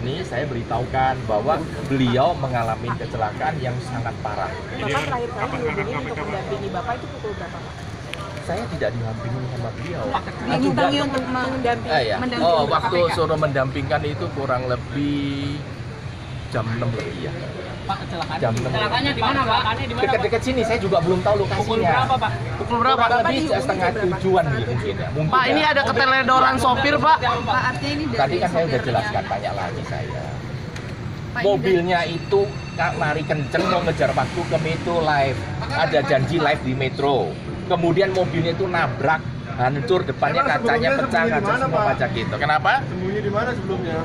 ini saya beritahukan bahwa beliau mengalami kecelakaan yang sangat parah. Bapak terakhir kali dihubungi untuk mendampingi Bapak itu pukul berapa, Pak? Saya tidak didampingi sama beliau. Dihubungi untuk mendampingi. ya. Oh, waktu suruh mendampingkan itu kurang lebih jam 6 lebih ya. Pak, kecelakaan. Jam 6. Kecelakaannya di mana, Pak? Dekat-dekat sini, saya juga belum tahu lokasinya. Pukul berapa, Pak? Pukul berapa? Kurang lebih setengah tujuan gitu mungkin ya. Mungkin Pak, ini ya. ada keteledoran sopir, Pak. Pak, artinya ini dari Tadi kan saya udah sopirnya. jelaskan, tanya lagi saya. Pak, ini Mobilnya itu lari kenceng mau ngejar waktu ke Metro Live. Ada janji live di Metro. Kemudian mobilnya itu nabrak, hancur depannya, kacanya pecah, kaca semua pecah gitu. Kenapa? Sembunyi di mana sebelumnya?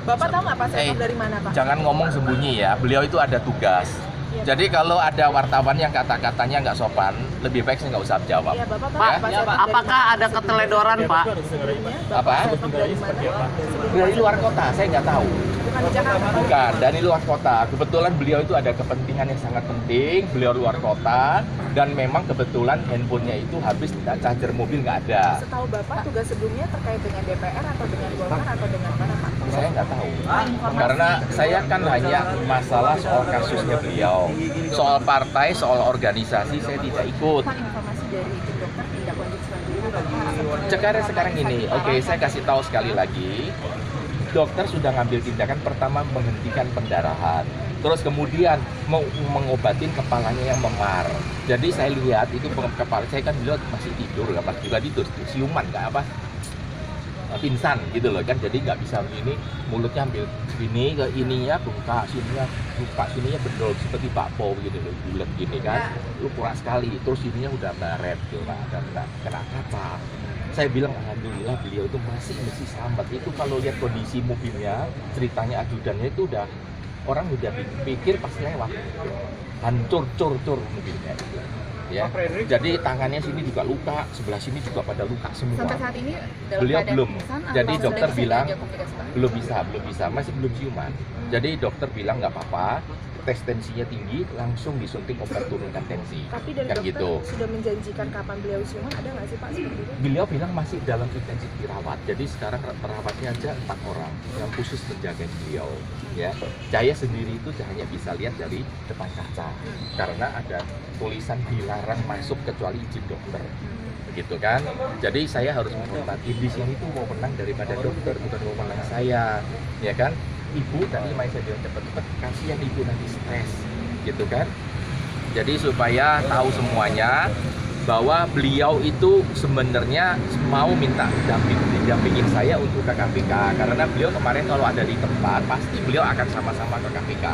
Bapak tahu nggak Pak Setnov dari mana, Pak? Jangan ngomong sembunyi ya, beliau itu ada tugas. Iya, Jadi kalau ada wartawan yang kata-katanya nggak sopan, lebih baik saya nggak usah jawab. Iya, Bapak tahu Pak, nggak Pak Setnov dari apakah mana? ada keteledoran, Pak? Sebelumnya, Apa? Bapak Setnov dari mana? Sebelum Dari luar kota, saya nggak tahu. bukan di Jakarta, Pak. Bukan, dari luar kota. Kebetulan beliau itu ada kepentingan yang sangat penting, beliau luar kota, dan memang kebetulan handphonenya itu habis, charger mobil nggak ada. Setahu Bapak tugas sebelumnya terkait dengan DPR atau dengan Golkar atau dengan mana, Pak? Saya nggak tahu, karena saya kan hanya masalah soal kasusnya beliau, soal partai, soal organisasi saya tidak ikut. Pak, informasi dari tim dokter tindak lanjut selanjutnya Bapak. Sekarang ini, oke, saya kasih tahu sekali lagi, dokter sudah ngambil tindakan pertama menghentikan pendarahan, terus kemudian mau mengobatin kepalanya yang memar. Jadi saya lihat itu kepala saya kan beliau masih tidur, nggak pas juga tidur, siuman nggak apa, pingsan gitu loh kan, jadi nggak bisa ini, mulutnya ambil sini ke ininya buka sininya bedol seperti bakpo gitu loh, bulat gini kan, lu kurang sekali, terus ininya udah baret gitu, ada kena kaca. Saya bilang alhamdulillah beliau itu masih selamat. Itu kalau lihat kondisi mobilnya, ceritanya ajudannya itu orang udah pikir pas lewat gitu. Hancur cur mobilnya gitu. Ya. Jadi tangannya sini juga luka, sebelah sini juga pada luka semua. Sampai saat ini dalam Beliau keadaan belum. pingsan Jadi atau dokter sedang bilang diajak komunikasi, Pak? belum bisa, masih belum ciuman. Jadi dokter bilang nggak apa-apa, tes tensinya tinggi, langsung disuntik obat turunkan tensi. Tapi dari Kan dokter gitu. sudah menjanjikan kapan beliau siuman, ada nggak sih Pak seperti itu? Beliau bilang masih dalam intensif dirawat. Jadi sekarang perawatnya aja 4 orang yang khusus menjaga beliau. Ya, saya sendiri itu hanya bisa lihat dari depan kaca karena ada tulisan dilarang masuk kecuali izin dokter. Begitu kan? Jadi saya harus menghormati, di sini tuh mau menang daripada dokter, bukan mau menang saya, ya kan? Ibu tadi saya bilang cepet-cepet, kasihan ibu nanti stres, gitu kan? Jadi supaya tahu semuanya bahwa beliau itu sebenarnya mau minta didampingin saya untuk ke KPK, karena beliau kemarin kalau ada di tempat pasti beliau akan sama-sama ke KPK.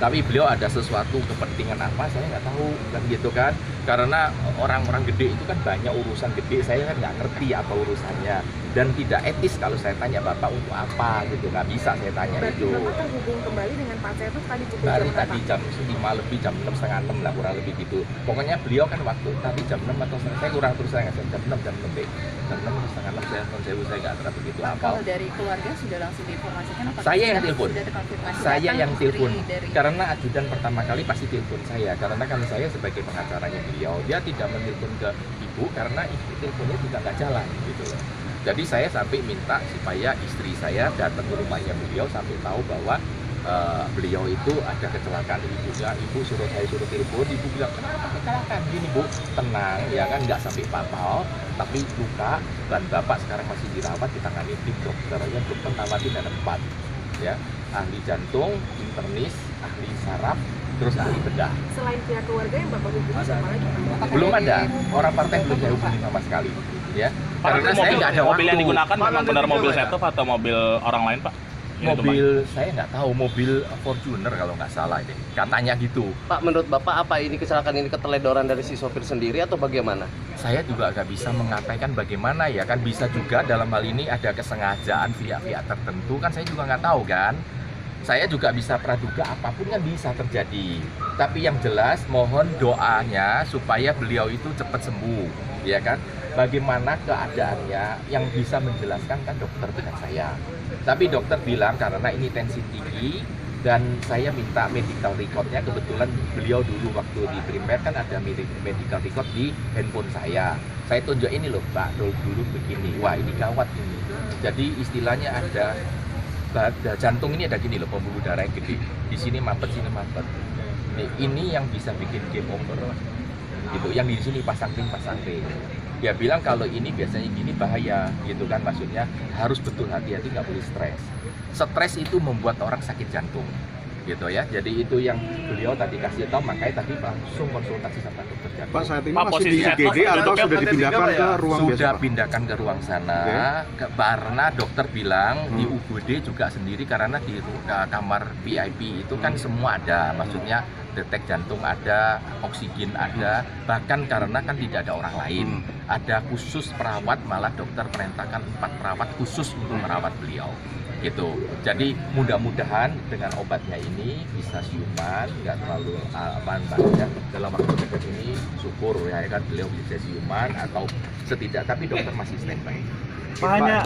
Tapi beliau ada sesuatu kepentingan apa saya nggak tahu kan gitu kan, karena orang-orang gede itu kan banyak urusan gede, saya kan nggak ngerti apa urusannya dan tidak etis kalau saya tanya Bapak untuk apa gitu, nggak bisa saya tanya Berarti itu. Bapak terhubung kembali dengan Pak Setnov tadi pukul Dari jam berapa? tadi jam 5 lebih, jam 6, setengah 6 lah kurang lebih gitu. Pokoknya beliau kan waktu tadi jam 6 atau saya kurang terus, saya nggak tahu, jam 6 deh. Jam 6 setengah 6 saya nggak terlalu begitu Pak, apa. kalau dari keluarga sudah langsung diinformasikan apa? Saya yang telepon. Sudah terkonfirmasi. Saya Datang yang istri telepon dari karena ajudan pertama kali pasti telepon saya, karena kan saya sebagai pengacaranya beliau, dia tidak menelpon ke ibu karena ibu teleponnya juga nggak jalan gitu loh. Jadi saya sampai minta supaya istri saya datang ke rumahnya beliau sampai tahu bahwa beliau itu ada kecelakaan ibunya. Ibu suruh telepon, ibu bilang kenapa kecelakaan gini Bu, tenang ya kan, nggak sampai fatal tapi luka, dan bapak sekarang masih dirawat ditangani tim dokternya, dokter tawatin ada 4 ya, ahli jantung, internis, ahli saraf, terus ahli bedah. Selain pihak keluarga yang Bapak hubungi siapa lagi? Pak? Belum ada orang partai belum saya hubungi sama sekali ya, Pak, karena itu saya mobil, nggak ada mobil yang waktu. digunakan memang benar mobil Setnov atau mobil orang lain, Pak? Ini Mobil saya nggak tahu, mobil Fortuner kalau nggak salah ini, katanya gitu. Pak, menurut Bapak apa ini kecelakaan ini keteledoran dari si sopir sendiri atau bagaimana? Saya juga nggak bisa mengatakan bagaimana ya kan, bisa juga dalam hal ini ada kesengajaan pihak-pihak tertentu kan, saya juga nggak tahu kan. Saya juga bisa praduga apapun kan bisa terjadi. Tapi yang jelas mohon doanya supaya beliau itu cepat sembuh, ya kan. Bagaimana keadaannya yang bisa menjelaskan kan dokter dengan saya. Tapi dokter bilang karena ini tensi tinggi dan saya minta medical recordnya, kebetulan beliau dulu waktu di primer kan ada medical record di handphone saya. Saya tunjuk ini loh Pak, dulu begini, wah ini gawat ini. Jadi istilahnya ada jantung ini ada gini loh, pembuluh darah yang gede. Di sini mampet, sini mampet. Ini yang bisa bikin game over gitu. Yang di sini pasang ring. Dia bilang kalau ini biasanya gini bahaya gitu kan, maksudnya harus betul hati-hati, nggak boleh stres. Stres itu membuat orang sakit jantung gitu ya. Jadi itu yang beliau tadi kasih tahu, makanya tadi langsung konsultasi sama dokter jantung. Pak, saat ini Pak, masih di posisi IGD atau sudah dipindahkan ke ruang biasa? Sudah Pak? pindahkan ke ruang sana, karena dokter bilang di UGD juga sendiri, karena di kamar VIP itu kan semua ada, maksudnya detek jantung ada, oksigen ada, bahkan karena kan tidak ada orang lain, ada khusus perawat, malah dokter perintahkan 4 perawat khusus untuk merawat beliau gitu. Jadi mudah-mudahan dengan obatnya ini bisa siuman, nggak terlalu ya, dalam waktu dekat ini, syukur ya kan beliau bisa siuman atau setidak, tapi dokter masih standby. Pak, hanya